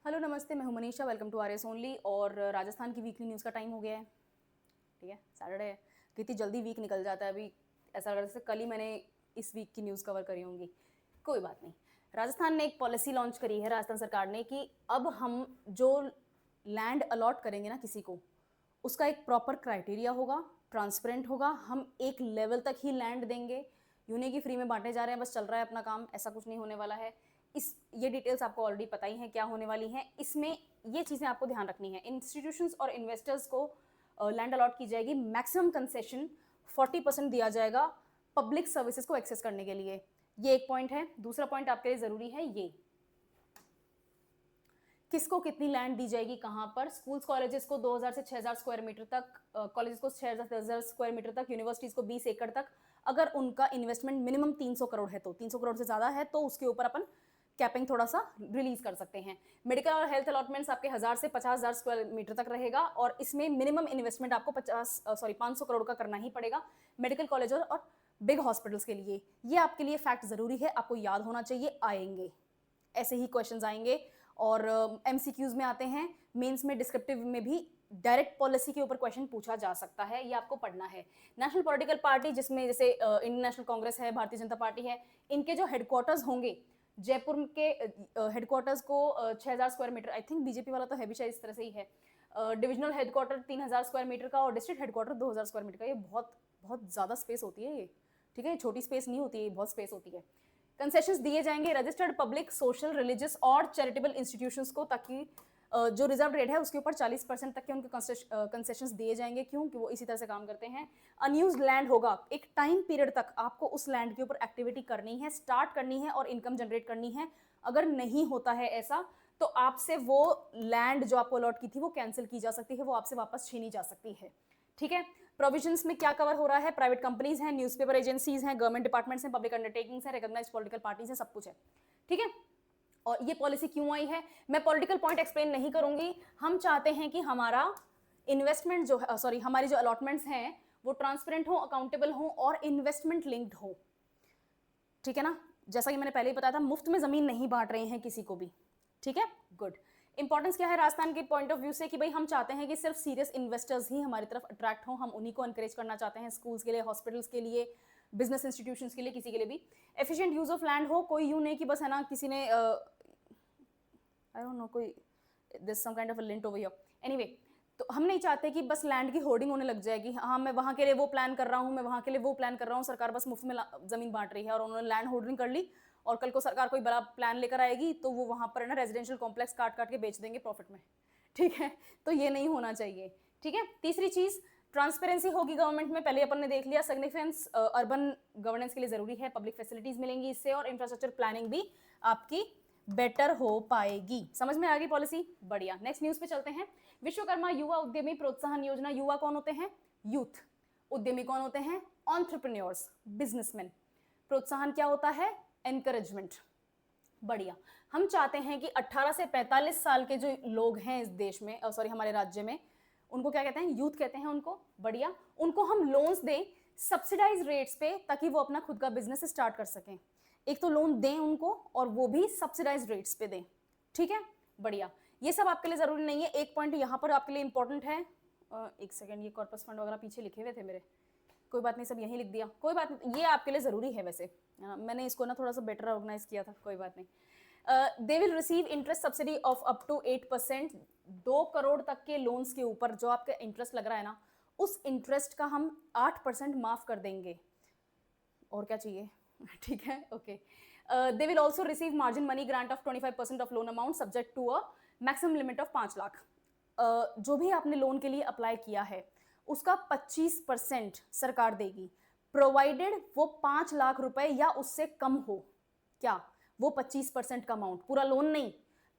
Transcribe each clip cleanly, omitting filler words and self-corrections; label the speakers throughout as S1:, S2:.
S1: Hello नमस्ते, मैं हूं Manisha. Welcome to RS only. और राजस्थान की वीकली न्यूज़ का टाइम हो गया है। ठीक है, सैटरडे है। कितनी जल्दी वीक निकल जाता है। अभी ऐसा लग रहा है जैसे कल ही मैंने इस वीक की न्यूज़ कवर करी होंगी। कोई बात नहीं। राजस्थान ने एक पॉलिसी लॉन्च करी है, राजस्थान सरकार ने, कि अब हम जो लैंड अलॉट करेंगे ना किसी को, उसका एक प्रॉपर क्राइटेरिया होगा, ट्रांसपेरेंट होगा। हम एक लेवल तक ही लैंड देंगे। यूं नहीं कि फ्री में बांटे जा रहे हैं, बस चल रहा है अपना काम, ऐसा कुछ नहीं होने वाला है। ये डिटेल्स आपको ऑलरेडी पता ही हैं क्या होने वाली हैं। इसमें ये चीज़ें आपको ध्यान रखनी है। इंस्टीट्यूशंस और इन्वेस्टर्स को लैंड अलॉट की जाएगी। मैक्सिमम कंसेशन 40% दिया जाएगा पब्लिक सर्विसेज को एक्सेस करने के लिए। ये एक पॉइंट है। दूसरा पॉइंट आपके लिए ज़रूरी है, ये किसको कितनी लैंड दी जाएगी, कहां पर। स्कूल्स कॉलेजेस को 2000 से 6000 स्क्वायर मीटर तक, कॉलेजेस को 6000 स्क्वायर मीटर तक, यूनिवर्सिटीज को 20 एकड़ तक। अगर उनका इन्वेस्टमेंट मिनिमम 300 करोड़ है, तो 300 करोड़ से ज्यादा है तो उसके ऊपर अपन कैपिंग थोड़ा सा रिलीज कर सकते हैं। मेडिकल और हेल्थ अलॉटमेंट्स आपके 1000 से 50,000 स्क्वायर मीटर तक रहेगा, और इसमें मिनिमम इन्वेस्टमेंट आपको 500 करोड़ का करना ही पड़ेगा मेडिकल कॉलेज और बिग हॉस्पिटल्स के लिए। ये आपके लिए फैक्ट जरूरी है, आपको याद होना चाहिए। आएंगे ऐसे ही क्वेश्चंस आएंगे, और एमसीक्यूज में आते हैं, मेंस में, डिस्क्रिप्टिव में भी डायरेक्ट पॉलिसी के ऊपर क्वेश्चन पूछा जा सकता है। ये आपको पढ़ना है। नेशनल पॉलिटिकल पार्टी, जिसमें जैसे इंडियन नेशनल कांग्रेस है, भारतीय जनता पार्टी है, इनके जो हेडक्वार्टर्स होंगे, जयपुर के हेडक्वार्टर्स को 6000 square metre, I think BJP वाला तो है भी शायद इस तरह से ही है। डिविजनल हेडक्वार्टर 3000 स्क्वायर मीटर का, और डिस्ट्रिक्ट हेडक्वार्टर 2000 स्क्वायर मीटर का। ये बहुत बहुत ज़्यादा स्पेस होती है ये। ठीक है, छोटी स्पेस नहीं होती है, बहुत स्पेस होती है। कंसेशंस दिए जाएंगे रजिस्टर्ड पब्लिक, सोशल, रिलीजियस और चैरिटेबल इंस्टीट्यूशंस को, ताकि जो रिजर्व रेट है उसके ऊपर 40% तक के उनके कंसेशंस दिए जाएंगे। क्यों? कि वो इसी तरह से काम करते हैं। अनयूज्ड लैंड होगा, एक टाइम पीरियड तक आपको उस लैंड के ऊपर एक्टिविटी करनी है, स्टार्ट करनी है और इनकम जनरेट करनी है। अगर नहीं होता है ऐसा, तो आपसे वो लैंड जो आपको अलॉट की थी वो कैंसिल की जा सकती है, वो आपसे वापस छीनी जा सकती है। ठीक है। प्रोविजंस में क्या कवर हो रहा है? प्राइवेट कंपनीज हैं, न्यूज़पेपर एजेंसीज हैं, गवर्नमेंट डिपार्टमेंट्स हैं, पब्लिक अंडरटेकिंग्स हैं, रिकॉग्नाइज्ड पॉलिटिकल पार्टीज हैं, सब कुछ है। ठीक है। और ये पॉलिसी क्यों आई है, मैं पॉलिटिकल पॉइंट एक्सप्लेन नहीं करूंगी। हम चाहते हैं कि हमारा इन्वेस्टमेंट जो है, सॉरी, हमारी जो अलॉटमेंट्स हैं वो ट्रांसपेरेंट हो, अकाउंटेबल हो और इन्वेस्टमेंट लिंक्ड हो। ठीक है ना। जैसा कि मैंने पहले ही बताया था, मुफ्त में जमीन नहीं बांट रहे हैं किसी को भी। ठीक है, गुड। इंपॉर्टेंस क्या है राजस्थान के पॉइंट ऑफ व्यू से, कि भाई हम चाहते हैं कि सिर्फ सीरियस इन्वेस्टर्स ही हमारी तरफ अट्रैक्ट हो, हम उन्हीं को एनकरेज करना चाहते हैं, स्कूल्स के लिए, हॉस्पिटल्स के लिए, बिजनेस इंस्टीट्यूशंस के लिए, किसी के लिए भी। एफिशिएंट यूज ऑफ लैंड हो, कोई यूं नहीं कि बस है ना किसी ने आई डोंट नो, कोई this some kind of a lint over here. Anyway, तो हम नहीं चाहते कि बस लैंड की होर्डिंग होने लग जाएगी। हाँ, मैं वहां के लिए वो प्लान कर रहा हूँ, मैं वहां के लिए वो प्लान कर रहा हूँ, सरकार बस मुफ्त में जमीन बांट रही है और उन्होंने लैंड होर्डिंग कर ली, और कल को सरकार कोई बड़ा प्लान लेकर आएगी तो वो वहां पर ना रेजिडेंशियल कॉम्प्लेक्स काट काट के बेच देंगे प्रॉफिट में। ठीक है, तो ये नहीं होना चाहिए। ठीक है। तीसरी चीज, ट्रांसपेरेंसी होगी गवर्नमेंट में, पहले अपन ने देख लिया। सिग्निफिकेंस अर्बन गवर्नेंस के लिए जरूरी है, पब्लिक फैसिलिटीज मिलेंगी इससे, और इंफ्रास्ट्रक्चर प्लानिंग भी आपकी बेटर हो पाएगी। समझ में आ गई पॉलिसी? बढ़िया। नेक्स्ट न्यूज पे चलते हैं। विश्वकर्मा युवा उद्यमी प्रोत्साहन योजना। युवा कौन होते हैं? यूथ। उद्यमी कौन होते हैं? Entrepreneurs, businessman. प्रोत्साहन क्या होता है? एनकरेजमेंट। बढ़िया। हम चाहते हैं कि 18 से 45 साल के जो लोग हैं इस देश में, सॉरी हमारे राज्य में, उनको क्या कहते हैं? यूथ कहते हैं उनको। बढ़िया। उनको हम लोन्स दें सब्सिडाइज रेट्स पे, ताकि वो अपना खुद का बिजनेस स्टार्ट कर सकें। एक तो लोन दें उनको, और वो भी सब्सिडाइज रेट्स पे दें। ठीक है, बढ़िया। ये सब आपके लिए जरूरी नहीं है। एक पॉइंट यहां पर आपके लिए इंपॉर्टेंट है। एक सेकेंड, ये कॉर्पस फंड वगैरह पीछे लिखे हुए थे मेरे, कोई बात नहीं, सब यहीं लिख दिया, कोई बात नहीं, ये आपके लिए जरूरी है वैसे। मैंने इसको ना थोड़ा सा बेटर ऑर्गेनाइज किया था, कोई बात नहीं। They will receive interest subsidy of up to 8%। 2 करोड़ तक के लोन्स के ऊपर जो आपका इंटरेस्ट लग रहा है ना, उस इंटरेस्ट का हम 8% माफ कर देंगे। और क्या चाहिए? ठीक है, okay. They will also receive margin money grant of 25% of loan amount subject to a maximum limit of 5 lakh. जो भी आपने लोन के लिए अप्लाई किया है उसका 25% सरकार देगी, प्रोवाइडेड वो 5 लाख रुपए या उससे कम हो। क्या? वो 25% का अमाउंट, पूरा लोन नहीं,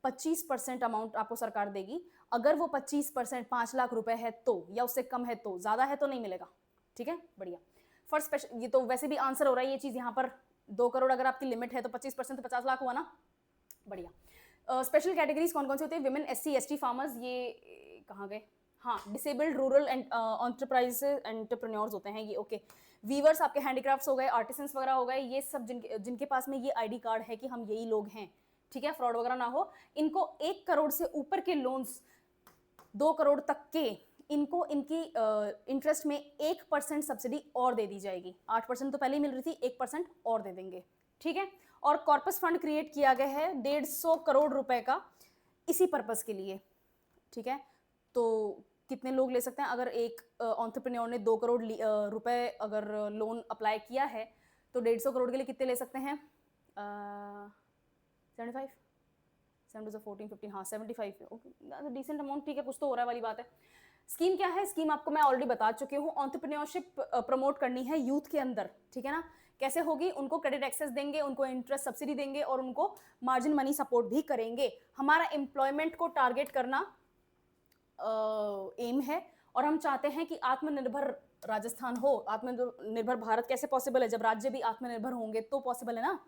S1: 25% अमाउंट आपको सरकार देगी। अगर वो 25% 5 लाख रुपए है तो, या उससे कम है तो, ज्यादा है तो नहीं मिलेगा। ठीक है, बढ़िया। फॉर स्पेशल, ये तो वैसे भी आंसर हो रहा है ये चीज यहाँ पर। 2 करोड़ अगर आपकी लिमिट है तो 25% तो 50 लाख हुआ ना। बढ़िया। स्पेशल कैटेगरीज कौन कौन सी होती है? विमेन, एससी एसटी, फार्मर्स, ये कहाँ गए? हाँ, disabled rural and enterprise entrepreneurs होते हैं ये। ओके। वीवर्स आपके हैंडीक्राफ्ट्स हो गए, आर्टिसंस वगैरह हो गए, ये सब जिनके पास में ये आईडी कार्ड है कि हम यही लोग हैं। ठीक है, फ्रॉड वगैरह ना हो। इनको 1 करोड़ से ऊपर के लोन्स, 2 करोड़ तक के, इनको इनकी इंटरेस्ट में 1% सब्सिडी और दे दी जाएगी। 8% तो पहले ही मिल रही थी, 1% और दे देंगे, ठीक है। और कॉर्पस फंड क्रिएट किया गया है 150 करोड़ रुपए का इसी पर्पस के लिए, ठीक है। तो कितने लोग ले सकते हैं? अगर एक एंटरप्रेन्योर ने 2 करोड़ रुपए अगर लोन अप्लाई किया है तो 150 करोड़ के लिए कितने ले सकते हैं? 75, 7 to 14, 15, हाँ 75, ओके, डिसेंट अमाउंट, ठीक है, कुछ तो हो रहा है वाली बात है। स्कीम क्या है? स्कीम आपको मैं ऑलरेडी बता चुकी हूँ, एंटरप्रेन्योरशिप प्रमोट करनी है यूथ के अंदर, ठीक है ना। कैसे होगी? उनको क्रेडिट एक्सेस देंगे, उनको इंटरेस्ट सब्सिडी देंगे और उनको मार्जिन मनी सपोर्ट भी करेंगे। हमारा एम्प्लॉयमेंट को टारगेट करना एम है और हम चाहते हैं कि आत्मनिर्भर राजस्थान हो। आत्मनिर्भर भारत कैसे पॉसिबल है? जब राज्य भी आत्मनिर्भर होंगे तो पॉसिबल है ना,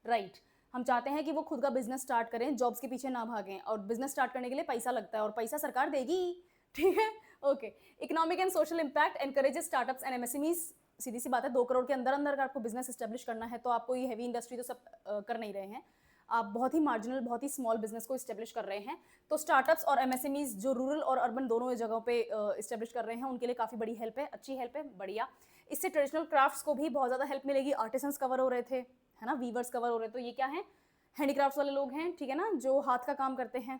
S1: राइट। हम चाहते हैं कि वो खुद का बिजनेस स्टार्ट करें, जॉब्स के पीछे ना भागें, और बिजनेस स्टार्ट करने के लिए पैसा लगता है और पैसा सरकार देगी, ठीक है, okay. Economic and social impact encourages startups and MSMEs. सीधी सी बात है, 2 करोड़ के अंदर अंदर अगर आपको बिजनेस एस्टेब्लिश करना है तो आपको ये हैवी इंडस्ट्री तो सब कर नहीं रहे हैं, आप बहुत ही मार्जिनल, बहुत ही स्मॉल बिजनेस को इस्टेब्लिश कर रहे हैं। तो स्टार्टअप्स और एमएसएमईज जो रूरल और अर्बन दोनों जगहों पे इस्टेब्लिश कर रहे हैं, उनके लिए काफ़ी बड़ी हेल्प है, अच्छी हेल्प है, बढ़िया। इससे ट्रेडिशनल क्राफ्ट्स को भी बहुत ज़्यादा हेल्प मिलेगी। आर्टिसंस कवर हो रहे थे, है ना, वीवर्स कवर हो रहे थे, तो ये क्या है? हैंडीक्राफ्ट्स वाले लोग हैं, ठीक है ना, जो हाथ का काम करते हैं,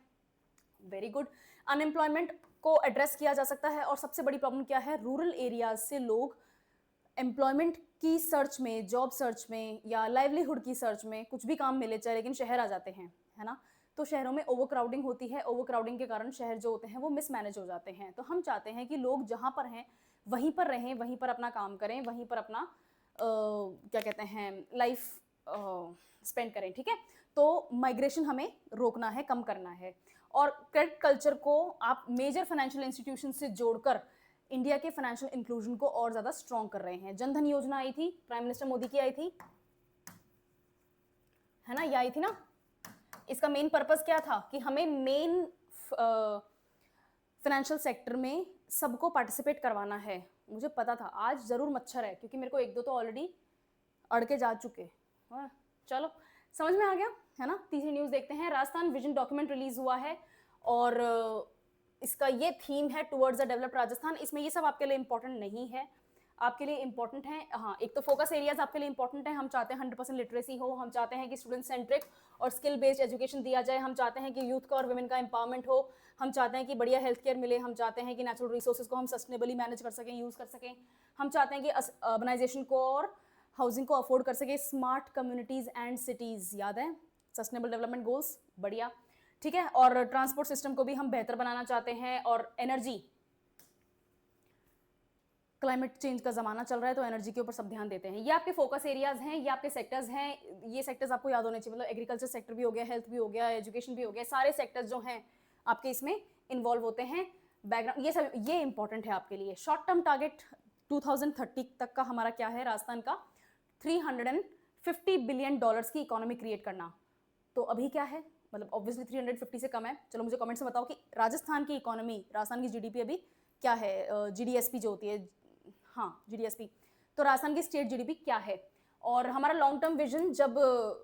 S1: वेरी गुड। अनएम्प्लॉयमेंट को एड्रेस किया जा सकता है, और सबसे बड़ी प्रॉब्लम क्या है? रूरल एरियाज से लोग एम्प्लॉयमेंट की सर्च में, जॉब सर्च में या लाइवलीहुड की सर्च में, कुछ भी काम मिले चाहे, लेकिन शहर आ जाते हैं, है ना। तो शहरों में ओवर क्राउडिंग होती है, ओवर क्राउडिंग के कारण शहर जो होते हैं वो मिसमैनेज हो जाते हैं। तो हम चाहते हैं कि लोग जहाँ पर हैं वहीं पर रहें, वहीं पर अपना काम करें, वहीं पर अपना क्या कहते हैं, लाइफ स्पेंड करें, ठीक है। तो माइग्रेशन हमें रोकना है, कम करना है। और क्रेडिट कल्चर को आप मेजर फाइनेंशियल इंस्टीट्यूशन से जोड़कर इंडिया के फाइनेंशियल इंक्लूजन को और ज्यादा स्ट्रॉन्ग कर रहे हैं। जनधन योजना आई थी, प्राइम मिनिस्टर मोदी की आई थी, है ना, ये आई थी ना। इसका मेन पर्पस क्या था? कि हमें मेन फाइनेंशियल सेक्टर में सबको पार्टिसिपेट करवाना है। मुझे पता था आज जरूर मच्छर है, क्योंकि मेरे को 1-2 तो ऑलरेडी अड़ के जा चुके। चलो समझ में आ गया, है ना। तीसरी न्यूज़ देखते हैं। राजस्थान विजन डॉक्यूमेंट रिलीज हुआ है और इसका ये थीम है टुवर्ड्स द डेवलप्ड राजस्थान। इसमें ये सब आपके लिए इंपॉर्टेंट नहीं है, आपके लिए इंपॉर्टेंट है, हाँ, एक तो फोकस एरियाज आपके लिए इंपॉर्टेंट है। हम चाहते हैं 100% लिटरेसी हो, हम चाहते हैं कि स्टूडेंट सेंट्रिक और स्किल बेस्ड एजुकेशन दिया जाए, हम चाहते हैं कि यूथ का और वुमेन का एम्पावरमेंट हो, हम चाहते हैं कि बढ़िया हेल्थ केयर मिले, हम चाहते हैं कि नेचुरल रिसोर्सेज को हम सस्टेनेबली मैनेज कर सकें, यूज़ कर सकें, हम चाहते हैं कि अर्बनाइजेशन को और हाउसिंग को अफोर्ड कर सके, स्मार्ट कम्युनिटीज़ एंड सिटीज़, याद है सस्टेनेबल डेवलपमेंट गोल्स, बढ़िया, ठीक है। और ट्रांसपोर्ट सिस्टम को भी हम बेहतर बनाना चाहते हैं, और एनर्जी, क्लाइमेट चेंज का ज़माना चल रहा है तो एनर्जी के ऊपर सब ध्यान देते हैं। ये आपके फोकस एरियाज हैं, ये आपके सेक्टर्स हैं। ये सेक्टर्स आपको याद होने चाहिए, मतलब एग्रीकल्चर सेक्टर भी हो गया, हेल्थ भी हो गया, एजुकेशन भी हो गया, सारे सेक्टर्स जो हैं आपके इसमें इन्वॉल्व होते हैं। बैकग्राउंड ये सब, ये इंपॉर्टेंट है आपके लिए। शॉर्ट टर्म टारगेट 2030 तक का हमारा क्या है राजस्थान का? $350 बिलियन की इकोनॉमी क्रिएट करना। तो अभी क्या है, मतलब ऑब्वियसली 350 से कम है। चलो मुझे कमेंट्स में बताओ कि राजस्थान की इकोनॉमी, राजस्थान की जीडीपी अभी क्या है? जीडीएसपी जो होती है, हाँ जीडीएसपी, तो राजस्थान की स्टेट जीडीपी क्या है? और हमारा लॉन्ग टर्म विजन, जब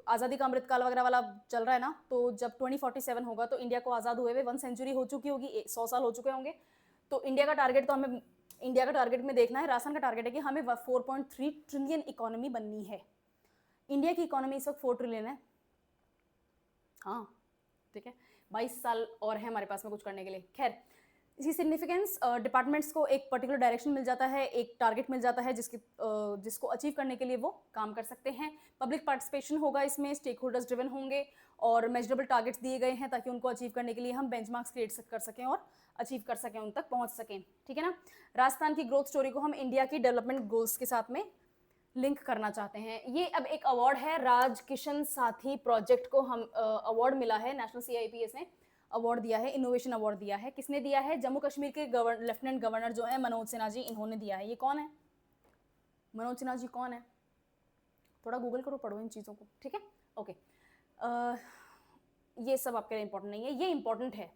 S1: आज़ादी का अमृतकाल वगैरह वाला चल रहा है ना, तो जब 2047 होगा तो इंडिया को आज़ाद हुए हुए 1 सेंचुरी हो चुकी होगी, 100 साल हो चुके होंगे। तो इंडिया का टारगेट, तो हमें इंडिया का टारगेट में देखना है, राजस्थान का टारगेट है कि हमें 4.3 ट्रिलियन इकोनॉमी बननी है। इंडिया की इकोनॉमी इस वक्त 4 ट्रिलियन है, हाँ ठीक है, 22 साल और है हमारे पास में कुछ करने के लिए। खैर, इसकी सिग्निफिकेंस, डिपार्टमेंट्स को एक पर्टिकुलर डायरेक्शन मिल जाता है, एक टारगेट मिल जाता है जिसको अचीव करने के लिए वो काम कर सकते हैं। पब्लिक पार्टिसिपेशन होगा इसमें, स्टेक होल्डर्स ड्रिवन होंगे, और मेजरेबल टारगेट्स दिए गए हैं ताकि उनको अचीव करने के लिए हम बेंचमार्क्स क्रिएट कर सकें और अचीव कर सकें, उन तक पहुँच सकें, ठीक है ना। राजस्थान की ग्रोथ स्टोरी को हम इंडिया की डेवलपमेंट गोल्स के साथ में लिंक करना चाहते हैं। ये अब एक अवार्ड है, राज किशन साथी प्रोजेक्ट को हम अवार्ड मिला है, नेशनल CIPS ने अवार्ड दिया है, इनोवेशन अवार्ड दिया है। किसने दिया है? जम्मू कश्मीर के लेफ्टिनेंट गवर्नर जो है मनोज सिन्हा जी, इन्होंने दिया है। ये कौन है? मनोज सिन्हा जी कौन है? थोड़ा गूगल करो, पढ़ो इन चीज़ों को, ठीक है, ओके। ये सब आपके लिए इंपॉर्टेंट नहीं है, ये इंपॉर्टेंट है।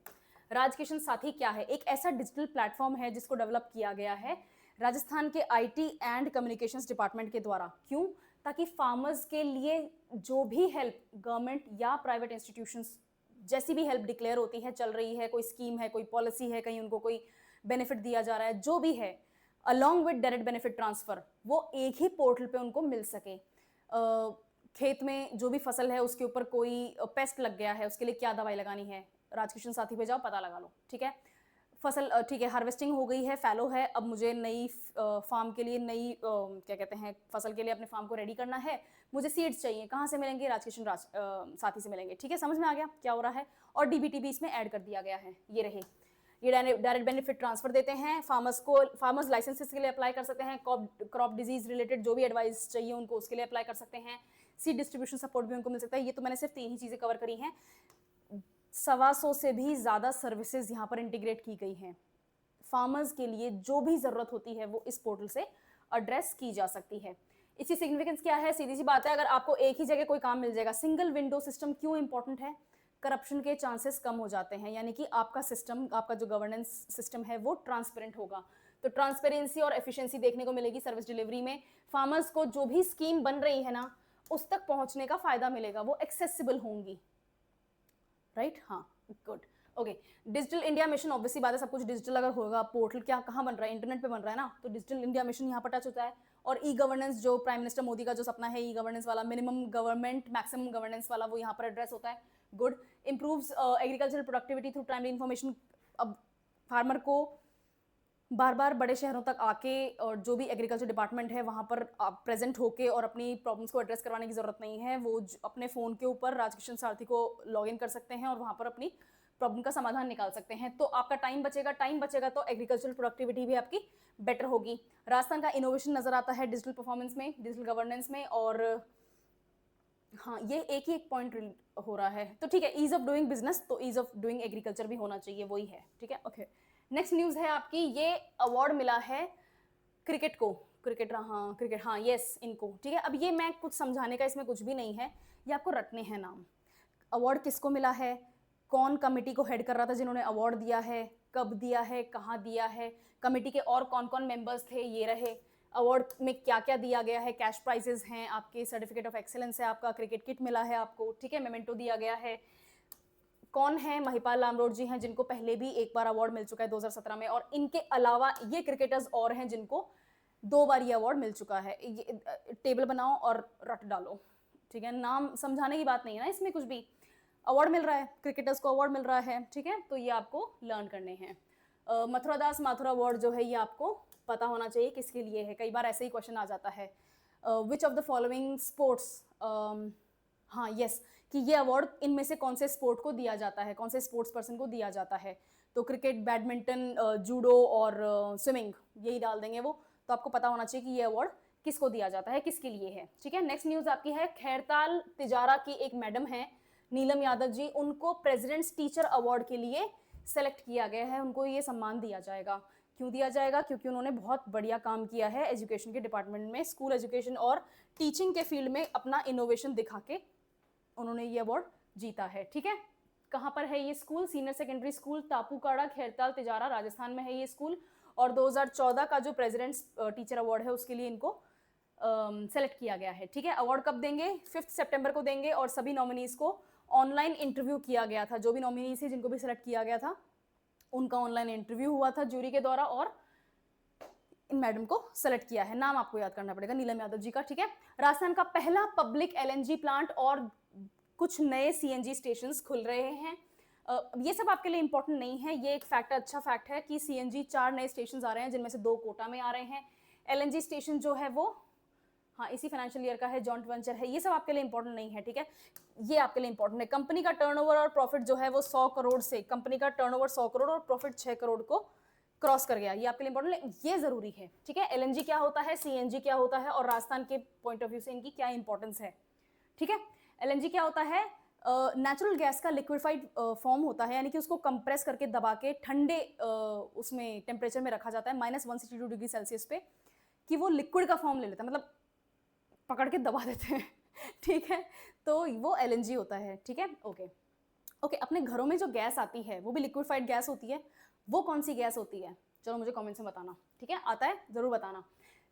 S1: राजकिशन साथी क्या है? एक ऐसा डिजिटल प्लेटफॉर्म है जिसको डेवलप किया गया है राजस्थान के IT एंड कम्युनिकेशंस डिपार्टमेंट के द्वारा। क्यों? ताकि फार्मर्स के लिए जो भी हेल्प गवर्नमेंट या प्राइवेट इंस्टीट्यूशंस जैसी भी हेल्प डिक्लेयर होती है, चल रही है, कोई स्कीम है, कोई पॉलिसी है, कहीं उनको कोई बेनिफिट दिया जा रहा है, जो भी है, along with direct benefit transfer, वो एक ही पोर्टल पे उनको मिल सके। खेत में जो भी फसल है उसके ऊपर कोई पेस्ट लग गया है, उसके लिए क्या दवाई लगानी है, राजकिशन साथी पे जाओ, पता लगा लो, ठीक है। फसल ठीक है, हार्वेस्टिंग हो गई है, फैलो है, अब मुझे नई फार्म के लिए नई क्या कहते हैं फसल के लिए अपने फार्म को रेडी करना है, मुझे सीड्स चाहिए, कहाँ से मिलेंगे, राजकिशन साथी से मिलेंगे, ठीक है। समझ में आ गया क्या हो रहा है। और डीबीटी भी इसमें ऐड कर दिया गया है, ये रहे, ये डायरेक्ट बेनिफिट ट्रांसफर देते हैं फार्मर्स को। फार्मर्स लाइसेंसेस के लिए अप्लाई कर सकते हैं, क्रॉप डिजीज रिलेटेड जो भी एडवाइस चाहिए उनको उसके लिए अप्लाई कर सकते हैं, सीड डिस्ट्रीब्यूशन सपोर्ट भी उनको मिल सकता है। ये तो मैंने सिर्फ 3 ही चीज़ें कवर करी हैं, 125 से भी ज़्यादा सर्विसेज यहाँ पर इंटीग्रेट की गई हैं। फार्मर्स के लिए जो भी ज़रूरत होती है वो इस पोर्टल से एड्रेस की जा सकती है। इसकी सिग्निफिकेंस क्या है, सीधी सी बात है, अगर आपको एक ही जगह कोई काम मिल जाएगा। सिंगल विंडो सिस्टम क्यों इंपॉर्टेंट है, करप्शन के चांसेस कम हो जाते हैं, यानी कि आपका सिस्टम, आपका जो गवर्नेंस सिस्टम है वो ट्रांसपेरेंट होगा, तो ट्रांसपेरेंसी और एफिशिएंसी देखने को मिलेगी सर्विस डिलीवरी में। फार्मर्स को जो भी स्कीम बन रही है ना उस तक पहुंचने का फायदा मिलेगा, वो एक्सेसिबल होंगी, राइट। हाँ, good, okay. Digital India mission, obviously बात है, सब कुछ डिजिटल अगर होगा, पोर्टल क्या कहाँ बन रहा है, इंटरनेट पे बन रहा है ना, तो डिजिटल इंडिया मिशन यहाँ पर टच होता है। और ई गवर्नेंस, जो प्राइम मिनिस्टर मोदी का जो सपना है ई गवर्नेंस वाला, मिनिमम गवर्नमेंट मैक्सिमम गवर्नेंस वाला, वो यहाँ पर एड्रेस होता है। Good. Improves agricultural productivity through timely information. अब फार्मर को बार बार बड़े शहरों तक आके और जो भी एग्रीकल्चर डिपार्टमेंट है वहाँ पर प्रेजेंट होके और अपनी प्रॉब्लम्स को एड्रेस करवाने की ज़रूरत नहीं है, वो अपने फ़ोन के ऊपर राजकिशन सारथी को लॉगिन कर सकते हैं और वहाँ पर अपनी प्रॉब्लम का समाधान निकाल सकते हैं। तो आपका टाइम बचेगा तो एग्रीकल्चरल प्रोडक्टिविटी भी आपकी बेटर होगी। राजस्थान का इनोवेशन नज़र आता है डिजिटल परफॉर्मेंस में, डिजिटल गवर्नेंस में। और हाँ, ये एक ही एक पॉइंट हो रहा है, तो ठीक है, ईज ऑफ डूइंग बिजनेस, तो ईज ऑफ डूइंग एग्रीकल्चर भी होना चाहिए, वही है, ठीक है, ओके। नेक्स्ट न्यूज़ है आपकी, ये अवार्ड मिला है क्रिकेट को, क्रिकेट, हाँ, यस, इनको, ठीक है। अब ये मैं कुछ समझाने का इसमें कुछ भी नहीं है, ये आपको रटने हैं नाम। अवार्ड किसको मिला है, कौन कमेटी को हेड कर रहा था जिन्होंने अवार्ड दिया है, कब दिया है, कहाँ दिया है, कमेटी के और कौन कौन मेंबर्स थे, ये रहे। अवार्ड में क्या क्या दिया गया है, कैश प्राइजेस हैं आपके, सर्टिफिकेट ऑफ एक्सेलेंस है आपका, क्रिकेट किट मिला है आपको, ठीक है, मेमेंटो दिया गया है। कौन है, महिपाल लामरोड जी हैं, जिनको पहले भी एक बार अवार्ड मिल चुका है 2017 में, और इनके अलावा ये क्रिकेटर्स और हैं जिनको 2 बार ये अवार्ड मिल चुका है। ये टेबल बनाओ और रट डालो, ठीक है, नाम समझाने की बात नहीं है ना इसमें, कुछ भी अवार्ड मिल रहा है, क्रिकेटर्स को अवार्ड मिल रहा है, ठीक है, तो ये आपको लर्न करने हैं। मथुरा दास माथुर अवार्ड जो है ये आपको पता होना चाहिए किसके लिए है, कई बार ऐसे ही क्वेश्चन आ जाता है। Which of the following sports, हाँ, यस, कि ये अवार्ड इनमें से कौन से स्पोर्ट को दिया जाता है, कौन से स्पोर्ट्स पर्सन को दिया जाता है, तो क्रिकेट, बैडमिंटन, जूडो और स्विमिंग, यही डाल देंगे वो, तो आपको पता होना चाहिए कि ये अवार्ड किसको दिया जाता है, किसके लिए है, ठीक है। नेक्स्ट न्यूज़ आपकी है, खैरताल तिजारा की एक मैडम है नीलम यादव जी, उनको प्रेसिडेंट्स टीचर अवार्ड के लिए सेलेक्ट किया गया है, उनको ये सम्मान दिया जाएगा। क्यों दिया जाएगा, क्योंकि उन्होंने बहुत बढ़िया काम किया है एजुकेशन के डिपार्टमेंट में, स्कूल एजुकेशन और टीचिंग के फील्ड में अपना इनोवेशन दिखा के उन्होंने ये अवार्ड जीता है, ठीक है। कहाँ पर है ये school, senior secondary school Tapukara, Khairthal Tijara, Rajasthan में है ये स्कूल। और 2014 का जो प्रेसिडेंट्स टीचर अवार्ड है उसके लिए इनको सेलेक्ट किया गया है, ठीक है। अवार्ड कब देंगे, 5 सितंबर को देंगे, और सभी नॉमिनीज को ऑनलाइन इंटरव्यू किया गया था, जो भी नॉमिनीज थे जिनको भी सेलेक्ट किया गया था उनका ऑनलाइन इंटरव्यू हुआ था जूरी के द्वारा, और इन मैडम को सेलेक्ट किया है। नाम आपको याद करना पड़ेगा, नीलम यादव जी का, ठीक है। राजस्थान का पहला पब्लिक एलएनजी प्लांट और कुछ नए सीएनजी स्टेशंस खुल रहे हैं। ये सब आपके लिए इंपॉर्टेंट नहीं है, ये एक फैक्ट, अच्छा फैक्ट है कि सीएनजी 4 नए स्टेशंस आ रहे हैं, जिनमें से 2 कोटा में आ रहे हैं। एलएनजी स्टेशन जो है वो हाँ इसी फाइनेंशियल ईयर का है, जॉइंट वेंचर है, ये सब आपके लिए इंपॉर्टेंट नहीं है, ठीक है, ये आपके लिए इंपॉर्टेंट है। कंपनी का टर्नओवर और प्रॉफिट जो है वो 100 करोड़ से, कंपनी का टर्नओवर 100 करोड़ और प्रॉफिट 6 करोड़ को क्रॉस कर गया, ये आपके लिए इंपॉर्टेंट है, ये जरूरी है, ठीक है। एलएनजी क्या होता है, सीएनजी क्या होता है, और राजस्थान के पॉइंट ऑफ व्यू से इनकी क्या इंपॉर्टेंस है, ठीक है। एलएनजी क्या होता है, नेचुरल गैस का लिक्विफाइड फॉर्म होता है, यानी कि उसको कंप्रेस करके दबा के ठंडे उसमें टेम्परेचर में रखा जाता है -162 डिग्री सेल्सियस पे, कि वो लिक्विड का फॉर्म ले लेता है, मतलब पकड़ के दबा देते हैं, ठीक है, तो वो एलएनजी होता है, ठीक है, ओके ओके। अपने घरों में जो गैस आती है वो भी लिक्विफाइड गैस होती है, वो कौन सी गैस होती है, चलो मुझे कमेंट्स में बताना, ठीक है, आता है ज़रूर बताना।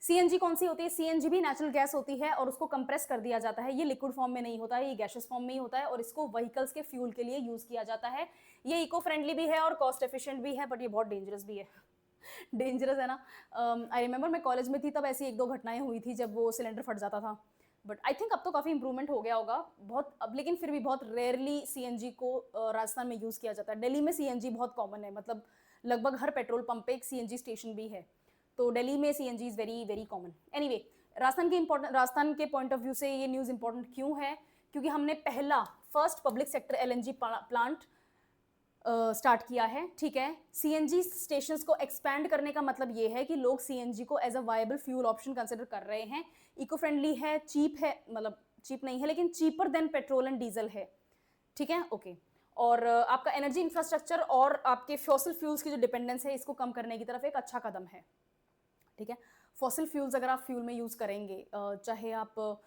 S1: सीएनजी कौन सी होती है? सीएनजी भी नेचुरल गैस होती है और उसको कंप्रेस कर दिया जाता है। ये लिक्विड फॉर्म में नहीं होता है, ये गैसियस फॉर्म में ही होता है और इसको व्हीकल्स के फ्यूल के लिए यूज किया जाता है। ये इको फ्रेंडली भी है और कॉस्ट एफिशिएंट भी है, बट ये बहुत डेंजरस भी है। डेंजरस है ना। आई रिमेंबर मैं कॉलेज में थी तब ऐसी एक दो घटनाएं हुई थी जब वो सिलेंडर फट जाता था, बट आई थिंक अब तो काफ़ी इंप्रूवमेंट हो गया होगा बहुत अब, लेकिन फिर भी बहुत रेयरली सीएनजी को राजस्थान में यूज़ किया जाता है। दिल्ली में सीएनजी बहुत कॉमन है, मतलब लगभग हर पेट्रोल पंप पे एक सीएनजी स्टेशन भी है, तो दिल्ली में CNG is very very common. Anyway, Rajasthan के पॉइंट ऑफ व्यू से ये न्यूज़ इंपॉर्टेंट क्यों है? क्योंकि हमने first public sector LNG plant start किया है, ठीक है। सीएनजी स्टेशंस को एक्सपैंड करने का मतलब ये है कि लोग सीएनजी को as a viable fuel option consider कर रहे हैं। इको फ्रेंडली है, चीप है, मतलब चीप नहीं है लेकिन cheaper than petrol and diesel है, ठीक है, ओके। और आपका एनर्जी इंफ्रास्ट्रक्चर और आपके फॉसिल फ्यूल्स की जो डिपेंडेंस है इसको कम करने की तरफ एक अच्छा कदम है, ठीक है। फॉसिल फ्यूल्स अगर आप फ्यूल में यूज़ करेंगे, चाहे आप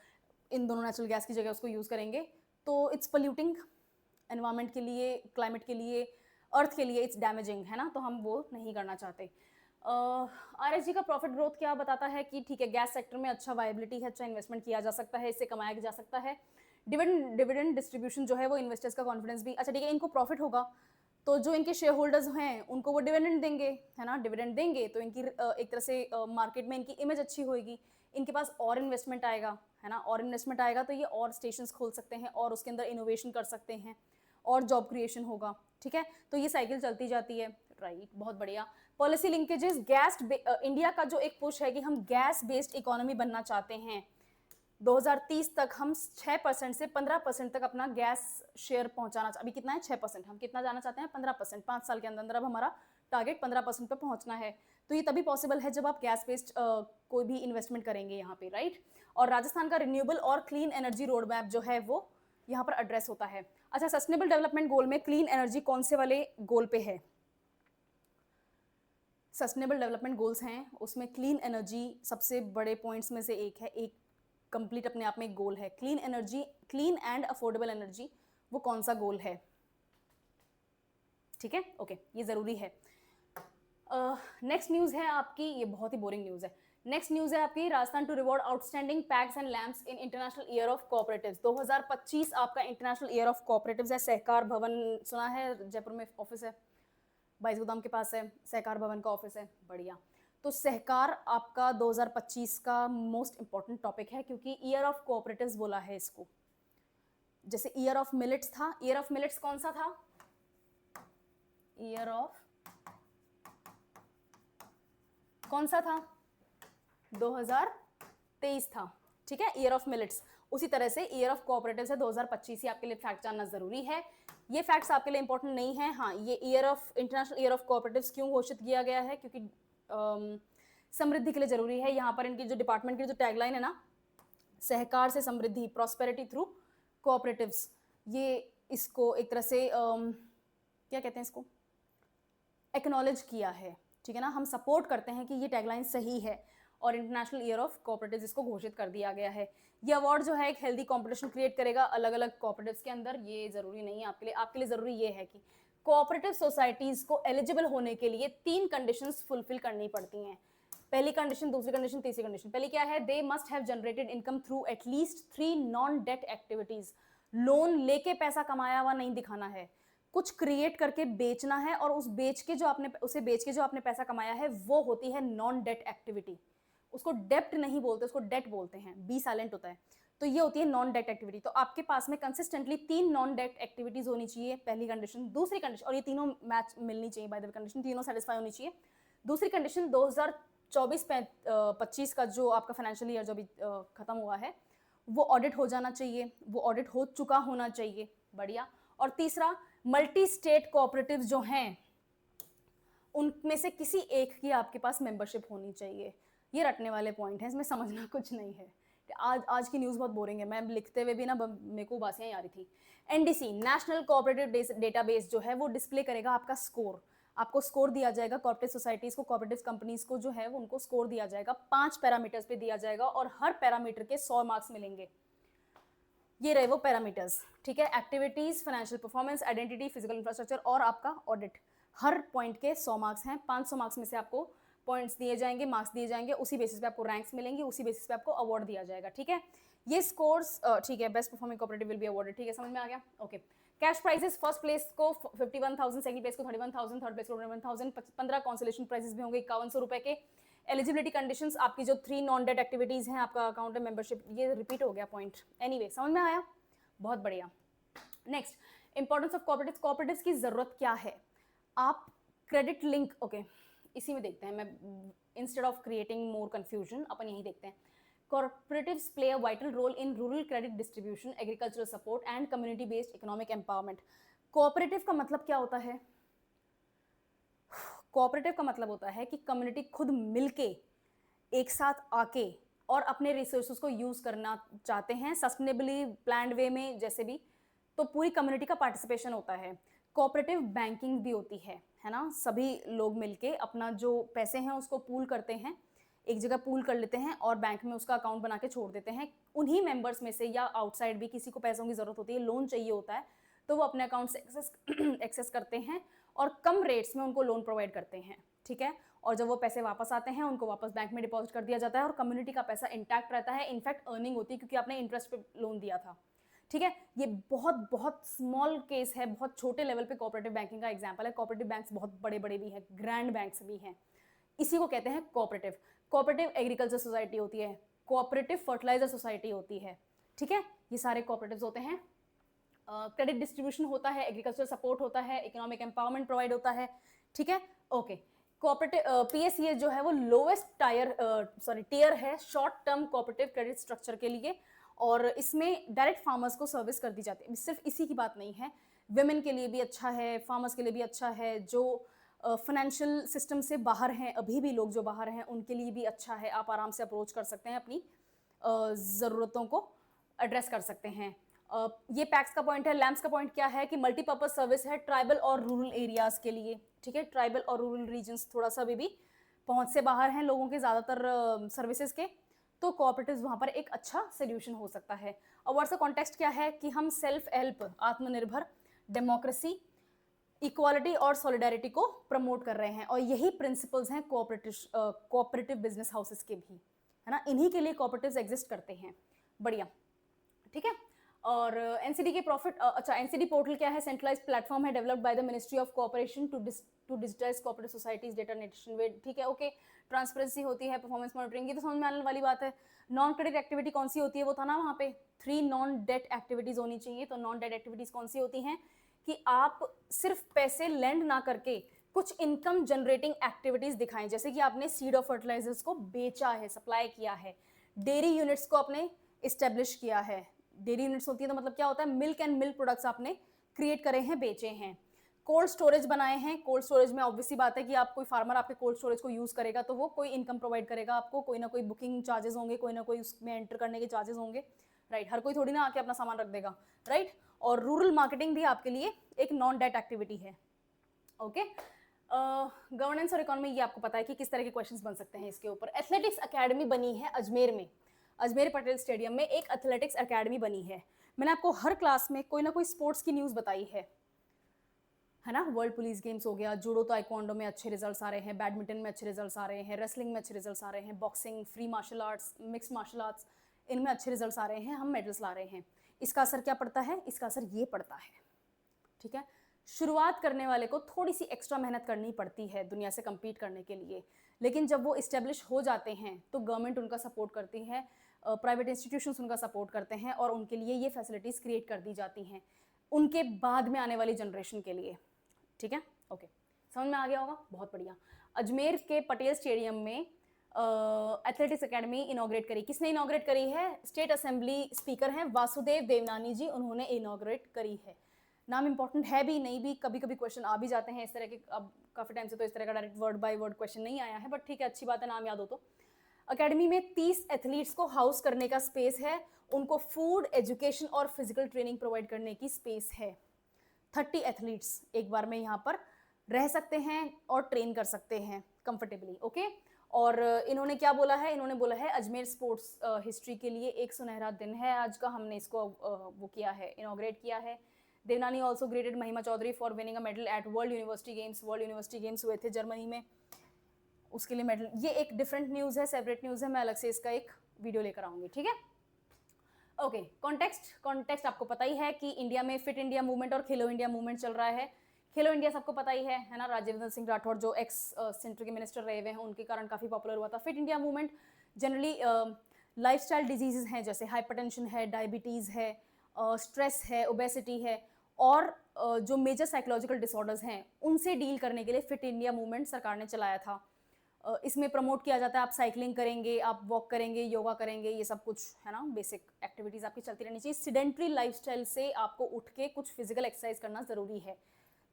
S1: इन दोनों नेचुरल गैस की जगह उसको यूज़ करेंगे, तो इट्स पोल्यूटिंग एनवायरनमेंट के लिए, क्लाइमेट के लिए, अर्थ के लिए, इट्स डैमेजिंग, है ना, तो हम वो नहीं करना चाहते। आरएसजी का प्रॉफिट ग्रोथ क्या बताता है कि ठीक है, गैस सेक्टर में अच्छा वायबिलिटी है, अच्छा इन्वेस्टमेंट किया जा सकता है, इससे कमाया जा सकता है। डिविडेंड डिस्ट्रीब्यूशन जो है वो इन्वेस्टर्स का कॉन्फिडेंस भी, अच्छा ठीक है, इनको प्रॉफिट होगा तो जो इनके शेयर होल्डर्स हैं उनको वो डिविडेंड देंगे, है ना, डिविडेंड देंगे तो इनकी एक तरह से मार्केट में इनकी इमेज अच्छी होगी, इनके पास और इन्वेस्टमेंट आएगा, है ना, और इन्वेस्टमेंट आएगा तो ये और स्टेशंस खोल सकते हैं और उसके अंदर इनोवेशन कर सकते हैं और जॉब क्रिएशन होगा, ठीक है। तो ये साइकिल चलती जाती है, राइट, बहुत बढ़िया। पॉलिसी लिंकेजेस, इंडिया का जो एक पुश है कि हम गैस बेस्ड इकोनॉमी बनना चाहते हैं, 2030 तक हम 6% से 15% तक अपना गैस शेयर पहुंचाना, अभी कितना है 6%, हम कितना जाना चाहते हैं 15%, 5 साल के अंदर अंदर अब हमारा टारगेट 15% पे पहुंचना है। तो ये तभी पॉसिबल है जब आप गैस बेस्ड कोई भी इन्वेस्टमेंट करेंगे यहाँ पे, राइट। और राजस्थान का रिन्यूएबल और क्लीन एनर्जी रोड मैप जो है वो यहाँ पर एड्रेस होता है। अच्छा, सस्टेनेबल डेवलपमेंट गोल में क्लीन एनर्जी कौन से वाले गोल पे है? सस्टेनेबल डेवलपमेंट गोल्स हैं, उसमें क्लीन एनर्जी सबसे बड़े पॉइंट्स में से एक है, एक कंप्लीट अपने आप में एक गोल है। Clean energy, clean and affordable energy, वो कौन सा गोल है? ठीक है, ओके, ये जरूरी है। नेक्स्ट न्यूज़ है आपकी, ये बहुत ही बोरिंग न्यूज़ है। नेक्स्ट न्यूज़ है आपकी, Rajasthan to reward outstanding PACS and LAMPS in International Year of Cooperatives. 2025 आपका इंटरनेशनल ईयर ऑफ कोऑपरेटिव्स है। सहकार भवन सुना है, जयपुर में ऑफिस है, बाईस गोदाम के पास है, सहकार भवन का ऑफिस है, बढ़िया। तो सहकार आपका 2025 का मोस्ट इंपॉर्टेंट टॉपिक है क्योंकि ईयर ऑफ कोऑपरेटिव्स बोला है इसको। जैसे ईयर ऑफ मिलेट्स था, ईयर ऑफ मिलेट्स कौन सा था? ईयर ऑफ कौन सा था? 2023 था, ठीक है, ईयर ऑफ मिलेट्स। उसी तरह से ईयर ऑफ कोऑपरेटिव्स है 2025, ही आपके लिए फैक्ट जानना जरूरी है। ये फैक्ट्स आपके लिए इंपॉर्टेंट नहीं है। हाँ, ये इंटरनेशनल ईयर ऑफ कोऑपरेटिव्स क्यों घोषित किया गया है? क्योंकि समृद्धि के लिए जरूरी है। यहाँ पर इनकी जो डिपार्टमेंट की जो टैगलाइन है ना, सहकार से समृद्धि, प्रॉस्पेरिटी थ्रू कोऑपरेटिव्स, ये इसको एक तरह से क्या कहते हैं इसको, एक्नॉलेज किया है, ठीक है ना। हम सपोर्ट करते हैं कि ये टैगलाइन सही है और इंटरनेशनल ईयर ऑफ कोऑपरेटिव्स इसको घोषित कर दिया गया है। ये अवार्ड जो है एक हेल्दी कंपटीशन क्रिएट करेगा अलग अलग कोऑपरेटिव्स के अंदर। ये जरूरी नहीं है आपके लिए जरूरी ये है कि कोऑपरेटिव सोसाइटीज को एलिजिबल होने के लिए 3 कंडीशंस फुलफिल करनी पड़ती हैं। पहली कंडीशन, दूसरी कंडीशन, तीसरी कंडीशन। पहली क्या है? They must have generated income through at least 3 non debt activities. Loan लेके पैसा कमाया हुआ नहीं दिखाना है, कुछ क्रिएट करके बेचना है और उसे बेच के जो आपने पैसा कमाया है वो होती है नॉन डेट एक्टिविटी। उसको डेप्ट नहीं बोलते, उसको डेट बोलते हैं, बी साइलेंट होता है। तो ये होती है नॉन डेट एक्टिविटी। तो आपके पास में कंसिस्टेंटली 3 नॉन डेट एक्टिविटीज होनी चाहिए, पहली कंडीशन। दूसरी कंडीशन, और ये तीनों मैच मिलनी चाहिए, बाय द वे कंडीशन तीनों सेटिस्फाई होनी चाहिए। दूसरी कंडीशन, 2024-25 का जो आपका फाइनेंशियल ईयर जो अभी खत्म हुआ है वो ऑडिट हो जाना चाहिए, वो ऑडिट हो चुका होना चाहिए, बढ़िया। और तीसरा, मल्टी स्टेट कोऑपरेटिव्स जो हैं उनमें से किसी एक की आपके पास मेंबरशिप होनी चाहिए। ये रटने वाले पॉइंट हैं, इसमें समझना कुछ नहीं है। आज की न्यूज़ बहुत बोरिंग है, मैं लिखते हुए भी ना मेरे को बासियाँ आ रही थी। एनडीसी, नेशनल कोऑपरेटिव डेटाबेस जो है वो डिस्प्ले करेगा आपका स्कोर। आपको स्कोर दिया जाएगा, कोऑपरेटिव सोसाइटीज़ को, कोऑपरेटिव कंपनीज को जो है वो उनको स्कोर दिया जाएगा, 5 पैरामीटर्स पे दिया जाएगा और हर पैरामीटर के 100 मार्क्स मिलेंगे। ये रहे वो पैरामीटर्स, ठीक है। Activities, financial performance, identity, physical infrastructure और आपका ऑडिट, हर पॉइंट के 100 मार्क्स हैं। 500 मार्क्स में से आपको पॉइंट्स दिए जाएंगे, मार्क्स दिए जाएंगे, उसी बेसिस पे आपको रैंक्स मिलेंगी, उसी बेसिस पे आपको अवार्ड दिया जाएगा, ठीक है। ये स्कोर्स ठीक है, best performing cooperative will be awarded, ठीक है, समझ में आ गया, okay. Cash prices, first place को 51,000, सेकंड प्लेस को 31,000, थर्ड प्लेस को 21,000, 15 कंसोलेशन प्राइजेस भी होंगे 5100 रुपए के। एलिजिबिलिटी कंडीशंस, आपकी जो 3 नॉन डेट एक्टिविटीज हैं, आपका अकाउंट है, मेंबरशिप, ये रिपीट हो गया पॉइंट, एनीवे समझ में आया, बहुत बढ़िया। Next, importance of cooperatives, cooperatives की जरूरत क्या है। आप क्रेडिट लिंक, ओके, इसी में देखते हैं, मैं instead of creating more confusion अपन यही देखते हैं। Cooperatives play a vital role in rural credit distribution, agricultural support and community-based economic empowerment. Cooperative का मतलब क्या होता है? Cooperative का मतलब होता है कि कम्युनिटी खुद मिलके एक साथ आके और अपने रिसोर्सेज को यूज करना चाहते हैं सस्टेनेबली, प्लान्ड वे में, जैसे भी, तो पूरी कम्युनिटी का पार्टिसिपेशन होता है। कोऑपरेटिव बैंकिंग भी होती है ना, सभी लोग मिलके अपना जो पैसे हैं उसको पूल करते हैं, एक जगह पूल कर लेते हैं और बैंक में उसका अकाउंट बना के छोड़ देते हैं। उन्हीं मेंबर्स में से या आउटसाइड भी किसी को पैसों की जरूरत होती है, लोन चाहिए होता है, तो वो अपने अकाउंट से एक्सेस करते हैं और कम रेट्स में उनको लोन प्रोवाइड करते हैं, ठीक है। और जब वो पैसे वापस आते हैं उनको वापस बैंक में डिपॉजिट कर दिया जाता है और कम्युनिटी का पैसा इंटैक्ट रहता है, इनफैक्ट अर्निंग होती है क्योंकि आपने इंटरेस्ट पे लोन दिया था, ठीक है। ये बहुत बहुत स्मॉल केस है, बहुत छोटे लेवल पे कोऑपरेटिव बैंकिंग का एग्जांपल है। कोऑपरेटिव बैंक्स बहुत बड़े बड़े भी हैं, ग्रैंड बैंक्स भी हैं, इसी को कहते हैं कोऑपरेटिव। कोऑपरेटिव एग्रीकल्चर सोसाइटी होती है, कोऑपरेटिव फर्टिलाइजर सोसाइटी होती है, ठीक है, ये सारे कोऑपरेटिव्स होते हैं। क्रेडिट डिस्ट्रीब्यूशन होता है, एग्रीकल्चर सपोर्ट होता है, इकोनॉमिक एम्पावरमेंट प्रोवाइड होता है, ठीक है, ओके। कोऑपरेटिव पीएसए जो है वो लोवेस्ट टियर है short term cooperative credit structure के लिए, और इसमें डायरेक्ट फार्मर्स को सर्विस कर दी जाती है। सिर्फ इसी की बात नहीं है, विमेन के लिए भी अच्छा है, फार्मर्स के लिए भी अच्छा है, जो फाइनेंशियल सिस्टम से बाहर हैं, अभी भी लोग जो बाहर हैं उनके लिए भी अच्छा है। आप आराम से अप्रोच कर सकते हैं, अपनी ज़रूरतों को एड्रेस कर सकते हैं। ये पैक्स का पॉइंट है। लैम्प्स का पॉइंट क्या है कि मल्टीपर्पज सर्विस है ट्राइबल और रूरल एरियाज़ के लिए, ठीक है। ट्राइबल और रूरल रीजन्स थोड़ा सा भी पहुंच से बाहर हैं लोगों के ज़्यादातर सर्विसेज के, तो कोऑपरेटिव्स वहाँ पर एक अच्छा सोल्यूशन हो सकता है। अवार्ड्स का कॉन्टेक्स्ट क्या है कि हम सेल्फ हेल्प, आत्मनिर्भर, डेमोक्रेसी, इक्वालिटी और सॉलिडारिटी को प्रमोट कर रहे हैं, और यही प्रिंसिपल्स हैं कोऑपरेटिव बिजनेस हाउसेस के भी, है ना, इन्हीं के लिए कोऑपरेटिव्स एग्जिस्ट करते हैं। बढ़िया, ठीक है। और एनसीडी के प्रॉफिट, अच्छा, एनसीडी पोर्टल क्या है? सेंट्रलाइज्ड प्लेटफॉर्म है developed by the ministry of cooperation to digitise cooperative societies data nationwide, ठीक है, ओके। ट्रांसपेरेंसी होती है, परफॉर्मेंस मॉनिटरिंग, ये तो समझ में आने वाली बात है। नॉन क्रेडिट एक्टिविटी कौन सी होती है? वो था ना वहाँ पे 3 नॉन डेट एक्टिविटीज होनी चाहिए, तो नॉन डेट एक्टिविटीज कौन सी होती हैं कि आप सिर्फ पैसे लेंड ना करके कुछ इनकम जनरेटिंग एक्टिविटीज दिखाएं, जैसे कि आपने सीड ऑफ फर्टिलाइजर्स को बेचा है, सप्लाई किया है, डेयरी यूनिट्स को आपने इस्टेब्लिश किया है। डेयरी यूनिट्स होती है तो मतलब क्या होता है, मिल्क एंड मिल्क प्रोडक्ट्स आपने क्रिएट करे हैं, बेचे हैं। कोल्ड स्टोरेज बनाए हैं, कोल्ड स्टोरेज में ऑब्वियसली बात है कि आप, कोई फार्मर आपके कोल्ड स्टोरेज को यूज करेगा तो वो कोई इनकम प्रोवाइड करेगा आपको, कोई ना कोई बुकिंग चार्जेस होंगे, कोई ना कोई उसमें एंटर करने के चार्जेस होंगे, राइट। हर कोई थोड़ी ना आके अपना सामान रख देगा, राइट। और रूरल मार्केटिंग भी आपके लिए एक नॉन डेट एक्टिविटी है, ओके। गवर्नेंस और इकोनॉमी, ये आपको पता है कि किस तरह के क्वेश्चंस बन सकते हैं इसके ऊपर। एथलेटिक्स अकेडमी बनी है अजमेर में, अजमेर पटेल स्टेडियम में एक एथलेटिक्स अकेडमी बनी है। मैंने आपको हर क्लास में कोई ना कोई स्पोर्ट्स की न्यूज़ बताई है ना। वर्ल्ड पुलिस गेम्स हो गया, जूडो ताइक्वांडो में अच्छे रिजल्ट्स आ रहे हैं, बैडमिंटन में अच्छे रिजल्ट्स आ रहे हैं, रेसलिंग में अच्छे रिजल्ट्स आ रहे हैं, boxing, free martial arts, mix martial arts, इनमें अच्छे रिजल्ट्स आ रहे हैं, हम मेडल्स ला रहे हैं। इसका असर क्या पड़ता है? इसका असर ये पड़ता है, ठीक है। शुरुआत करने वाले को थोड़ी सी एक्स्ट्रा मेहनत करनी पड़ती है दुनिया से कम्पीट करने के लिए, लेकिन जब वो इस्टेब्लिश हो जाते हैं तो गवर्नमेंट उनका सपोर्ट करती है, प्राइवेट इंस्टीट्यूशंस उनका सपोर्ट करते हैं और उनके लिए ये फैसिलिटीज़ क्रिएट कर दी जाती हैं उनके बाद में आने वाली जनरेशन के लिए, ठीक है, ओके। समझ में आ गया होगा, बहुत बढ़िया। अजमेर के पटेल स्टेडियम में एथलेटिक्स एकेडमी इनॉग्रेट करी, किसने इनॉग्रेट करी है? स्टेट असेंबली स्पीकर हैं वासुदेव देवनानी जी, उन्होंने इनॉग्रेट करी है। नाम इंपॉर्टेंट है भी नहीं भी, कभी कभी क्वेश्चन आ भी जाते हैं इस तरह के, अब काफ़ी टाइम से तो इस तरह का direct word by word question नहीं आया है, बट ठीक है, अच्छी बात है, नाम याद हो तो। अकेडमी में 30 एथलीट्स को हाउस करने का स्पेस है, उनको फूड, एजुकेशन और फिजिकल ट्रेनिंग प्रोवाइड करने की स्पेस है। 30 एथलीट्स एक बार में यहाँ पर रह सकते हैं और ट्रेन कर सकते हैं कंफर्टेबली, ओके। और इन्होंने क्या बोला है? इन्होंने बोला है अजमेर स्पोर्ट्स हिस्ट्री के लिए एक सुनहरा दिन है आज का, हमने इसको वो किया है, इनॉग्रेट किया है। Devnani also greeted Mahima Chaudhary for winning a medal at World University Games. World University Games हुए थे जर्मनी में, उसके लिए मेडल, ये एक डिफरेंट न्यूज़ है, सेपरेट न्यूज़ है, मैं अलग से इसका एक वीडियो लेकर आऊँगी, ठीक है। ओके, कॉन्टेक्स्ट आपको पता ही है कि इंडिया में फिट इंडिया मूवमेंट और खेलो इंडिया मूवमेंट चल रहा है। खेलो इंडिया सबको पता ही है ना, राज्यवर्धन सिंह राठौड़ जो एक्स सेंटर के मिनिस्टर रहे हुए हैं, उनके कारण काफ़ी पॉपुलर हुआ था। Fit India movement generally lifestyle disease हैं, जैसे हाइपरटेंशन है, डायबिटीज़ है, स्ट्रेस है, ओबेसिटी है, और जो मेजर साइकोलॉजिकल डिसऑर्डर्स हैं उनसे डील करने के लिए फिट इंडिया मूवमेंट सरकार ने चलाया था। इसमें प्रमोट किया जाता है आप साइकिलिंग करेंगे, आप वॉक करेंगे, योगा करेंगे, ये सब कुछ है ना, बेसिक एक्टिविटीज़ आपकी चलती रहनी चाहिए। सिडेंट्री लाइफस्टाइल से आपको उठ के कुछ फिजिकल एक्सरसाइज करना ज़रूरी है,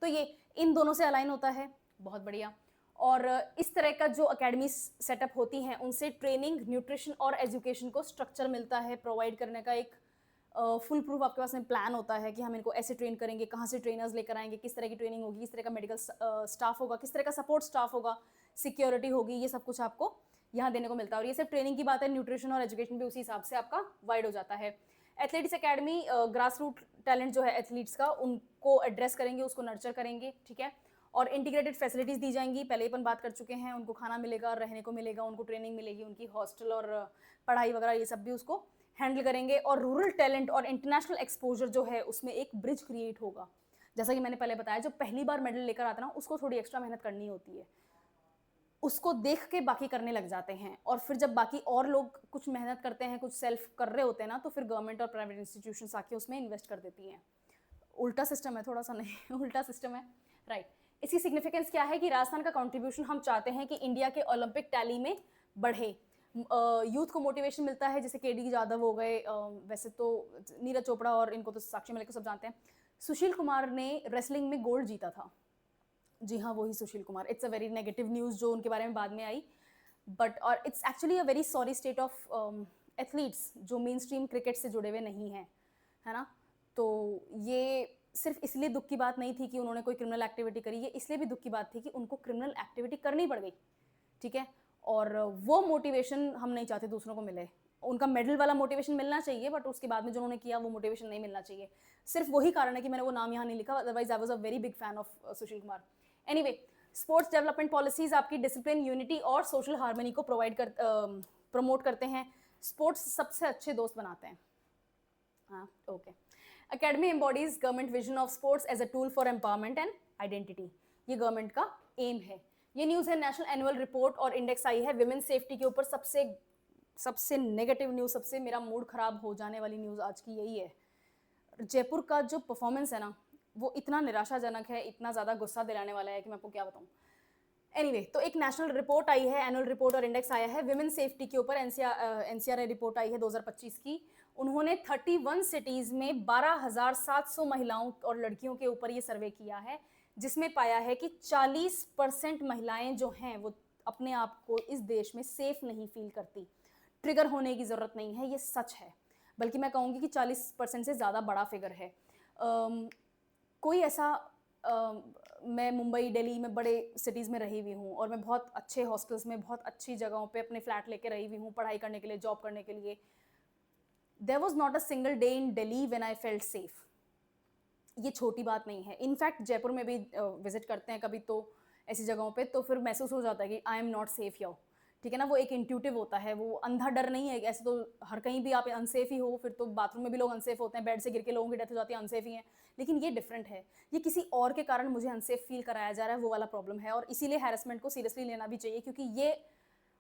S1: तो ये इन दोनों से अलाइन होता है, बहुत बढ़िया। और इस तरह का जो अकेडमी सेटअप होती हैं उनसे ट्रेनिंग, न्यूट्रिशन और एजुकेशन को स्ट्रक्चर मिलता है, प्रोवाइड करने का एक फुल प्रूफ आपके पास में प्लान होता है कि हम इनको ऐसे ट्रेन करेंगे, कहाँ से ट्रेनर्स लेकर आएंगे, किस तरह की ट्रेनिंग होगी, किस तरह का मेडिकल स्टाफ होगा, किस तरह का सपोर्ट स्टाफ होगा, सिक्योरिटी होगी, ये सब कुछ आपको यहाँ देने को मिलता है। और ये सिर्फ ट्रेनिंग की बात है, न्यूट्रिशन और एजुकेशन भी उसी हिसाब से आपका वाइड हो जाता है। Athletics academy grass root talent जो है एथलीट्स का, उनको एड्रेस करेंगे, उसको नर्चर करेंगे, ठीक है। और इंटीग्रेटेड फैसिलिटीज़ दी जाएंगी, पहले अपन बात कर चुके हैं, उनको खाना मिलेगा, रहने को मिलेगा, उनको ट्रेनिंग मिलेगी, उनकी हॉस्टल और पढ़ाई वगैरह ये सब भी उसको हैंडल करेंगे। और रूरल टैलेंट और इंटरनेशनल एक्सपोजर जो है उसमें एक ब्रिज क्रिएट होगा। जैसा कि मैंने पहले बताया, जो पहली बार मेडल लेकर आता है ना, उसको थोड़ी एक्स्ट्रा मेहनत करनी होती है, उसको देख के बाकी करने लग जाते हैं, और फिर जब बाकी और लोग कुछ मेहनत करते हैं, कुछ सेल्फ कर रहे होते हैं ना, तो फिर गवर्नमेंट और प्राइवेट इंस्टीट्यूशंस आके उसमें इन्वेस्ट कर देती हैं। उल्टा सिस्टम है, थोड़ा सा नहीं उल्टा सिस्टम है, राइट। इसकी सिग्निफिकेंस क्या है कि राजस्थान का कंट्रीब्यूशन, हम चाहते हैं कि इंडिया के ओलंपिक टैली में बढ़े, यूथ को मोटिवेशन मिलता है, जैसे केडी यादव हो गए, वैसे तो नीरज चोपड़ा और इनको तो साक्षी मलिक को सब जानते हैं। सुशील कुमार ने रेसलिंग में गोल्ड जीता था, जी हाँ वही Sushil Kumar. It's a very negative news जो उनके बारे में बाद में आई, बट और it's actually a very sorry state of athletes जो मेन स्ट्रीम क्रिकेट से जुड़े हुए नहीं हैं, है ना। तो ये सिर्फ इसलिए दुख की बात नहीं थी कि उन्होंने कोई क्रिमिनल एक्टिविटी करी, ये इसलिए भी दुख की बात थी कि उनको क्रिमिनल एक्टिविटी करनी पड़ गई, ठीक है। और वो मोटिवेशन हम नहीं चाहते दूसरों को मिले, उनका मेडल वाला मोटिवेशन मिलना चाहिए, बट उसके बाद में जो उन्होंने किया वो मोटिवेशन नहीं मिलना चाहिए। सिर्फ वही कारण है कि मैंने वो नाम यहाँ नहीं लिखा, otherwise I was a very big fan of Sushil Kumar. Anyway, sports development policies आपकी डिसिप्लिन, यूनिटी और सोशल हार्मनी को प्रमोट करते हैं। स्पोर्ट्स सबसे अच्छे दोस्त बनाते हैं, हाँ okay. Academy embodies government vision of sports as a tool for empowerment and identity, ये गवर्नमेंट का एम है। ये न्यूज़ है, नेशनल एनुअल रिपोर्ट और इंडेक्स आई है विमेन सेफ्टी के ऊपर। सबसे नेगेटिव न्यूज़, सबसे मेरा मूड खराब हो जाने वाली न्यूज़ आज की यही है। जयपुर का जो परफॉर्मेंस है ना, वो इतना निराशाजनक है, इतना ज़्यादा गुस्सा दिलाने वाला है कि मैं आपको क्या बताऊँ। एनीवे, तो एक नेशनल रिपोर्ट आई है, एनुअल रिपोर्ट और इंडेक्स आया है विमेन सेफ्टी के ऊपर, एनसीआरआई रिपोर्ट आई है 2025 की। उन्होंने 31 सिटीज़ में 12,700 महिलाओं और लड़कियों के ऊपर ये सर्वे किया है, जिसमें पाया है कि 40% महिलाएं जो हैं वो अपने आप को इस देश में सेफ नहीं फील करती। ट्रिगर होने की ज़रूरत नहीं है, ये सच है, बल्कि मैं कहूँगी कि 40% से ज़्यादा बड़ा फिगर है। कोई ऐसा मैं मुंबई, दिल्ली में बड़े सिटीज़ में रही हुई हूँ, और मैं बहुत अच्छे हॉस्टल्स में, बहुत अच्छी जगहों पे अपने फ्लैट लेके रही हुई हूँ, पढ़ाई करने के लिए, जॉब करने के लिए। There was not a single day in Delhi when I felt safe. ये छोटी बात नहीं है। इनफैक्ट जयपुर में भी विजिट करते हैं कभी तो ऐसी जगहों पे, तो फिर महसूस हो जाता है कि I am not safe your, ठीक है ना। वो एक इंट्यूटिव होता है, वो अंधा डर नहीं है। ऐसे तो हर कहीं भी आप अनसेफ ही हो, फिर तो बाथरूम में भी लोग अनसेफ होते हैं, बेड से गिर के लोगों की डेथ हो जाती है, अनसेफ ही है। लेकिन ये डिफरेंट है, ये किसी और के कारण मुझे अनसेफ फील कराया जा रहा है, वो वाला प्रॉब्लम है। और इसीलिए हैरेसमेंट को सीरियसली लेना भी चाहिए, क्योंकि ये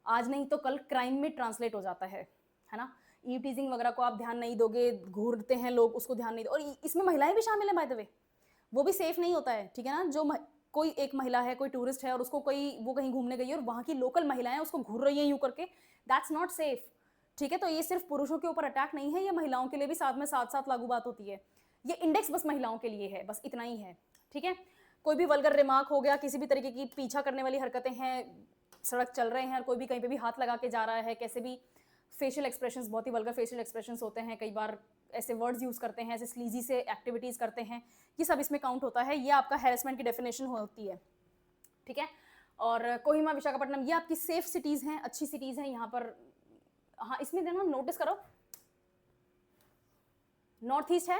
S1: आज नहीं तो कल क्राइम में ट्रांसलेट हो जाता है ना। ईव टीजिंग वगैरह को आप ध्यान नहीं दोगे, घूरते हैं लोग, उसको ध्यान नहीं दो। और इसमें महिलाएं भी शामिल हैं बाय द वे, वो भी सेफ नहीं होता है, ठीक है ना। जो कोई एक महिला है, कोई टूरिस्ट है, और उसको वो कहीं घूमने गई है और वहाँ की लोकल महिलाएं उसको घूर रही हैं यूं करके, दैट्स नॉट सेफ, ठीक है। तो ये सिर्फ पुरुषों के ऊपर अटैक नहीं है, ये महिलाओं के लिए भी साथ में साथ साथ लागू बात होती है। ये इंडेक्स बस महिलाओं के लिए है, बस इतना ही है, ठीक है। कोई भी वल्गर रिमार्क हो गया, किसी भी तरीके की पीछा करने वाली हरकतें हैं, सड़क चल रहे हैं और कोई भी कहीं पे भी हाथ लगा के जा रहा है, कैसे भी फेशियल एक्सप्रेशंस, बहुत ही वल्गर फेशियल एक्सप्रेशंस होते हैं, कई बार ऐसे वर्ड्स यूज़ करते हैं, ऐसे स्लीजी से एक्टिविटीज़ करते हैं, ये सब इसमें काउंट होता है। ये आपका हैरेसमेंट की डेफिनेशन होती है, ठीक है। और कोहिमा, विशाखापट्टनम, ये आपकी सेफ सिटीज़ हैं, अच्छी सिटीज़ हैं यहाँ पर। हाँ, इसमें देना नोटिस करो, नॉर्थ ईस्ट है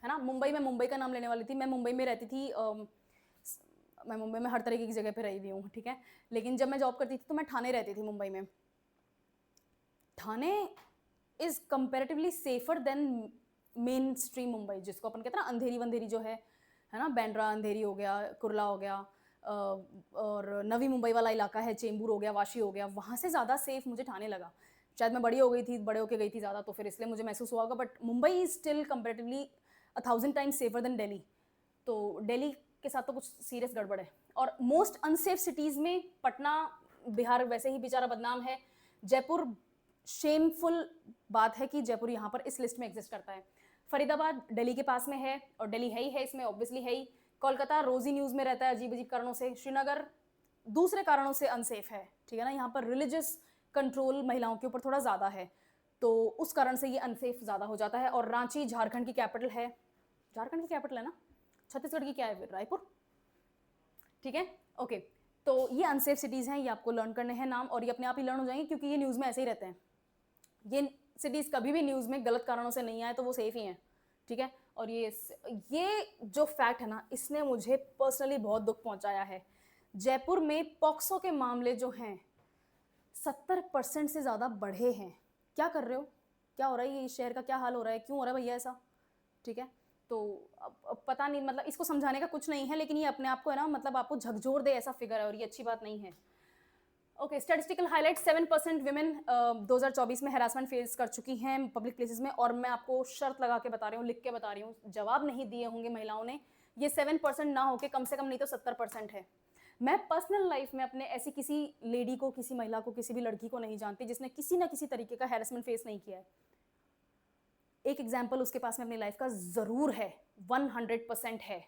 S1: ना। मुंबई में, मुंबई का नाम लेने वाली थी मैं, मुंबई में रहती थी मैं मुंबई में हर तरीके की जगह पे रही हुई हूँ, ठीक है। लेकिन जब मैं जॉब करती थी तो मैं ठाणे रहती थी मुंबई में। Thane is comparatively safer than main stream Mumbai, जिसको अपन कहते हैं ना अंधेरी वंधेरी जो है ना, बैंड्रा अंधेरी हो गया, कुर्ला हो गया, और नवी मुंबई वाला इलाका है, चेंबूर हो गया, वाशी हो गया, वहाँ से ज़्यादा सेफ मुझे ठाणे लगा। शायद मैं बड़ी हो गई थी, बड़े होके गई थी ज़्यादा, तो फिर इसलिए मुझे महसूस हुआ होगा, but Mumbai is still comparatively 1000 times safer than Delhi. तो दिल्ली के साथ तो कुछ सीरियस गड़बड़ है। और मोस्ट अनसेफ सिटीज़ में पटना, बिहार वैसे ही बेचारा बदनाम है। जयपुर, शेमफुल बात है कि जयपुर यहाँ पर इस लिस्ट में एग्जिस्ट करता है। फरीदाबाद दिल्ली के पास में है, और दिल्ली है ही है इसमें, ऑब्वियसली है ही। कोलकाता रोजी न्यूज़ में रहता है अजीब अजीब कारणों से। श्रीनगर दूसरे कारणों से अनसेफ है, ठीक है ना, यहाँ पर रिलीजियस कंट्रोल महिलाओं के ऊपर थोड़ा ज़्यादा है, तो उस कारण से ये अनसेफ ज़्यादा हो जाता है। और रांची झारखंड की कैपिटल है, झारखंड की कैपिटल है ना, छत्तीसगढ़ की क्या है फिर, रायपुर, ठीक है, ओके। तो ये अनसेफ सिटीज़ हैं, ये आपको लर्न करने हैं नाम, और ये अपने आप ही लर्न हो जाएंगे क्योंकि ये न्यूज़ में ऐसे ही रहते हैं। ये सिटीज़ कभी भी न्यूज़ में गलत कारणों से नहीं आए तो वो सेफ ही हैं, ठीक है। और ये जो फैक्ट है ना, इसने मुझे पर्सनली बहुत दुख पहुंचाया है। जयपुर में पॉक्सो के मामले जो हैं 70% से ज़्यादा बढ़े हैं। क्या कर रहे हो, क्या हो रहा है, ये शहर का क्या हाल हो रहा है, क्यों हो रहा है भैया ऐसा, ठीक है। तो अब पता नहीं, मतलब इसको समझाने का कुछ नहीं है, लेकिन ये अपने आप को है ना, मतलब आपको झकझोर दे ऐसा फिगर है, और ये अच्छी बात नहीं है। ओके, स्टैटिस्टिकल हाईलाइट, 7% विमेन 2024 में हैरासमेंट फेस कर चुकी हैं पब्लिक प्लेसेस में। और मैं आपको शर्त लगा के बता रही हूँ, लिख के बता रही हूँ, जवाब नहीं दिए होंगे महिलाओं ने, ये 7% ना होके कम से कम नहीं तो 70% है। मैं पर्सनल लाइफ में अपने ऐसी किसी लेडी को, किसी महिला को, किसी भी लड़की को नहीं जानती जिसने किसी ना किसी तरीके का हैरेसमेंट फेस नहीं किया है। एक एग्जाम्पल उसके पास में अपनी लाइफ का ज़रूर है, 100% है।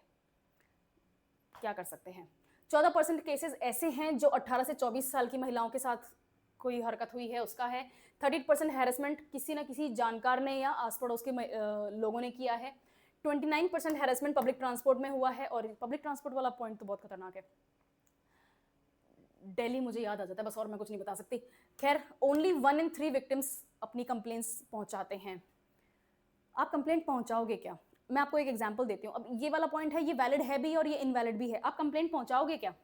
S1: क्या कर सकते हैं। 14% केसेस ऐसे हैं जो 18 से 24 साल की महिलाओं के साथ कोई हरकत हुई है उसका है। 30% हैरेसमेंट किसी न किसी जानकार ने या आस पड़ोस के लोगों ने किया है। 29% हैरेसमेंट पब्लिक ट्रांसपोर्ट में हुआ है, और पब्लिक ट्रांसपोर्ट वाला पॉइंट तो बहुत खतरनाक है। दिल्ली मुझे याद आ जाता है बस, और मैं कुछ नहीं बता सकती। खैर, ओनली 1 in 3 विक्टिम्स अपनी कंप्लेंट्स पहुंचाते हैं। आप कंप्लेंट पहुंचाओगे क्या? मैं आपको एक एग्जांपल देती हूँ। अब ये वाला पॉइंट है, ये वैलिड है भी और ये इनवैलिड भी है। आप कंप्लेंट पहुंचाओगे क्या?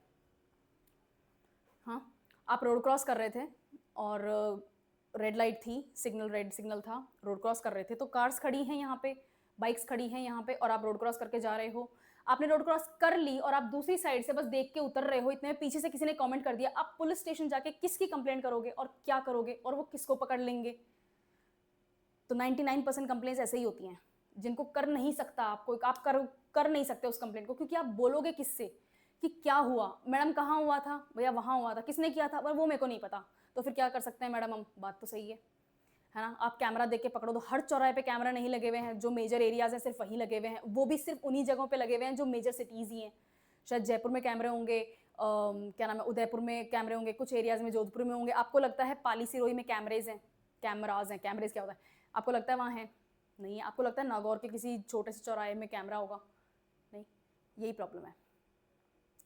S1: हाँ, आप रोड क्रॉस कर रहे थे और रेड लाइट थी, सिग्नल रेड सिग्नल था, रोड क्रॉस कर रहे थे, तो कार्स खड़ी हैं यहाँ पे, बाइक्स खड़ी हैं यहाँ पे, और आप रोड क्रॉस करके जा रहे हो। आपने रोड क्रॉस कर ली और आप दूसरी साइड से बस देख के उतर रहे हो, इतने में पीछे से किसी ने कमेंट कर दिया। आप पुलिस स्टेशन जाके किसकी कंप्लेंट करोगे और क्या करोगे, और वो किसको पकड़ लेंगे? तो 99% कंप्लेंट्स ऐसे ही होती हैं, जिनको कर नहीं सकता आप कर नहीं सकते उस कंप्लेंट को, क्योंकि आप बोलोगे किससे कि क्या हुआ, मैडम कहाँ हुआ था, भैया वहाँ हुआ था, किसने किया था, पर वो मेरे को नहीं पता। तो फिर क्या कर सकते हैं मैडम हम? बात तो सही है ना। आप कैमरा देख के पकड़ो, तो हर चौराहे पे कैमरा नहीं लगे हुए हैं, जो मेजर एरियाज हैं सिर्फ वहीं लगे हुए हैं, वो भी सिर्फ उन्हीं जगहों पे लगे हुए हैं जो मेजर सिटीज़ ही हैं। शायद जयपुर में कैमरे होंगे, क्या नाम है, उदयपुर में कैमरे होंगे, कुछ एरियाज़ में जोधपुर में होंगे। आपको लगता है पाली सिरोही में कैमरेज हैं, कैमराज हैं, कैमरेज क्या होता है, आपको लगता है वहाँ है? नहीं है। आपको लगता है नागौर के किसी छोटे से चौराहे में कैमरा होगा? नहीं। यही प्रॉब्लम है।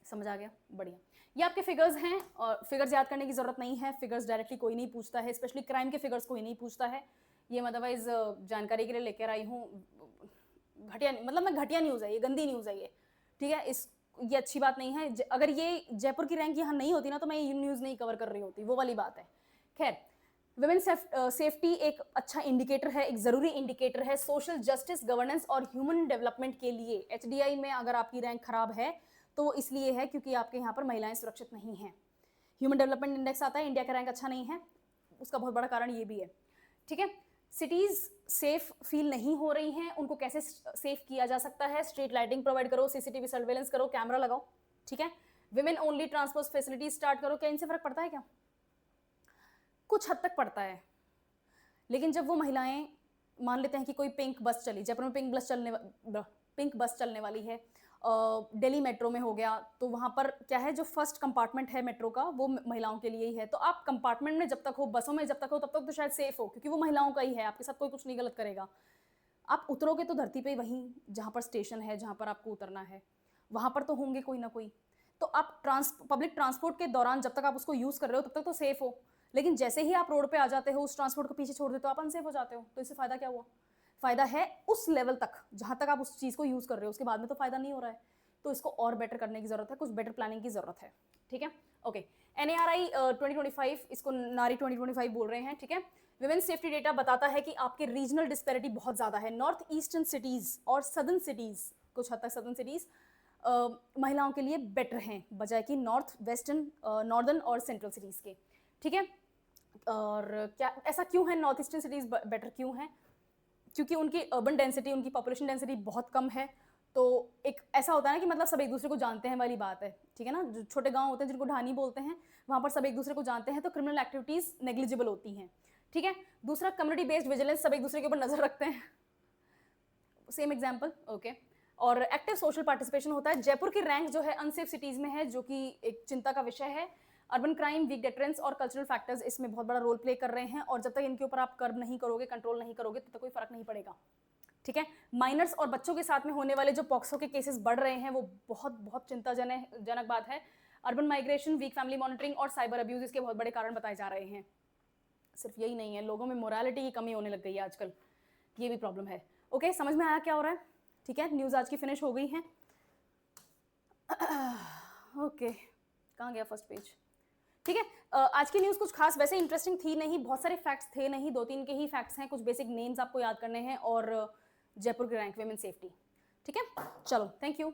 S1: समझ आ गया? बढ़िया। ये आपके फिगर्स हैं, और फिगर्स याद करने की ज़रूरत नहीं है। फिगर्स डायरेक्टली कोई नहीं पूछता है, स्पेशली क्राइम के फिगर्स कोई नहीं पूछता है। ये मैं अदरवाइज जानकारी के लिए लेकर आई हूँ। घटिया, मतलब मैं घटिया न्यूज़ है ये, गंदी न्यूज़ है ये, ठीक है। ये अच्छी बात नहीं है। अगर ये जयपुर की रैंक यहाँ नहीं होती ना, तो मैं ये न्यूज़ नहीं कवर कर रही होती, वो वाली बात है। खैर, वुमेन सेफ्टी एक अच्छा इंडिकेटर है, एक ज़रूरी इंडिकेटर है सोशल जस्टिस, गवर्नेंस और ह्यूमन डेवलपमेंट के लिए। HDI में अगर आपकी रैंक खराब है तो वो इसलिए है क्योंकि आपके यहाँ पर महिलाएं सुरक्षित नहीं हैं। ह्यूमन डेवलपमेंट इंडेक्स आता है, इंडिया का रैंक अच्छा नहीं है, उसका बहुत बड़ा कारण ये भी है, ठीक है। सिटीज़ सेफ फील नहीं हो रही हैं, उनको कैसे सेफ किया जा सकता है? स्ट्रीट लाइटिंग प्रोवाइड करो, CCTV सर्वेलेंस करो, कैमरा लगाओ, ठीक है। Women only transport facility start करो। क्या इनसे फर्क पड़ता है क्या? कुछ हद तक पड़ता है, लेकिन जब वो महिलाएं मान लेते हैं कि कोई पिंक बस चली, जयपुर में पिंक बस चलने वाली है, दिल्ली मेट्रो में हो गया, तो वहाँ पर क्या है, जो फर्स्ट कंपार्टमेंट है मेट्रो का वो महिलाओं के लिए ही है। तो आप कंपार्टमेंट में जब तक हो, बसों में जब तक हो, तब तक तो शायद सेफ हो, क्योंकि वो महिलाओं का ही है, आपके साथ कोई कुछ नहीं गलत करेगा। आप उतरोगे तो धरती पे वहीं जहाँ पर स्टेशन है, जहाँ पर आपको उतरना है, वहाँ पर तो होंगे कोई ना कोई। तो आप पब्लिक ट्रांसपोर्ट के दौरान जब तक आप उसको यूज़ कर रहे हो तब तक तो सेफ हो, लेकिन जैसे ही आप रोड पे आ जाते हो, उस ट्रांसपोर्ट को पीछे छोड़ देते हो, आप अनसेफ हो जाते हो। तो इससे फ़ायदा क्या हुआ? फ़ायदा है उस लेवल तक जहाँ तक आप उस चीज़ को यूज़ कर रहे हो, उसके बाद में तो फ़ायदा नहीं हो रहा है। तो इसको और बेटर करने की ज़रूरत है, कुछ बेटर प्लानिंग की ज़रूरत है, ठीक है। ओके, NARI 2025, इसको नारी 2025 बोल रहे हैं, ठीक है। विमेन सेफ्टी डेटा बताता है कि आपके रीजनल डिस्पैरिटी बहुत ज़्यादा है। नॉर्थ ईस्टर्न सिटीज़ और सदर्न सिटीज़, कुछ हद तक सदर्न सिटीज़ महिलाओं के लिए बेटर हैं बजाय कि नॉर्थ वेस्टर्न, नॉर्दर्न और सेंट्रल सिटीज़ के, ठीक है। और क्या ऐसा क्यों है, नॉर्थ ईस्टर्न सिटीज़ बेटर क्यों हैं? क्योंकि उनकी अर्बन डेंसिटी, उनकी पॉपुलेशन डेंसिटी बहुत कम है, तो एक ऐसा होता है ना कि मतलब सब एक दूसरे को जानते हैं वाली बात है, ठीक है ना। जो छोटे गांव होते हैं जिनको ढानी बोलते हैं, वहाँ पर सब एक दूसरे को जानते हैं, तो क्रिमिनल एक्टिविटीज़ नेग्लिजिबल होती हैं, ठीक है। दूसरा, कम्युनिटी बेस्ड विजिलेंस, सब एक दूसरे के ऊपर नजर रखते हैं, सेम एग्जाम्पल, ओके। और एक्टिव सोशल पार्टिसिपेशन होता है। जयपुर की रैंक जो है अनसेफ सिटीज़ में है, जो कि एक चिंता का विषय है। अर्बन क्राइम, वीक डेटरेंस और कल्चरल फैक्टर्स इसमें बहुत बड़ा रोल प्ले कर रहे हैं, और जब तक इनके ऊपर आप कर्ब नहीं करोगे, कंट्रोल नहीं करोगे, तब तक कोई फर्क नहीं पड़ेगा, ठीक है। माइनर्स और बच्चों के साथ में होने वाले जो पॉक्सो के केसेस बढ़ रहे हैं, वो बहुत बहुत चिंताजनक बात है। Urban migration, weak family monitoring और साइबर अब्यूज इसके बहुत बड़े कारण बताए जा रहे हैं। सिर्फ यही नहीं है, लोगों में मोरालिटी की कमी होने लग गई है आजकल, ये भी प्रॉब्लम है। ओके, समझ में आया क्या हो रहा है, ठीक है। न्यूज़ आज की फिनिश हो गई है। ओके, कहाँ गया फर्स्ट पेज, ठीक है। आज की न्यूज़ कुछ खास वैसे इंटरेस्टिंग थी नहीं, बहुत सारे फैक्ट्स थे नहीं, 2-3 के ही फैक्ट्स हैं, कुछ बेसिक नेम्स आपको याद करने हैं, और जयपुर की रैंक, विमेन सेफ्टी, ठीक है। चलो, थैंक यू।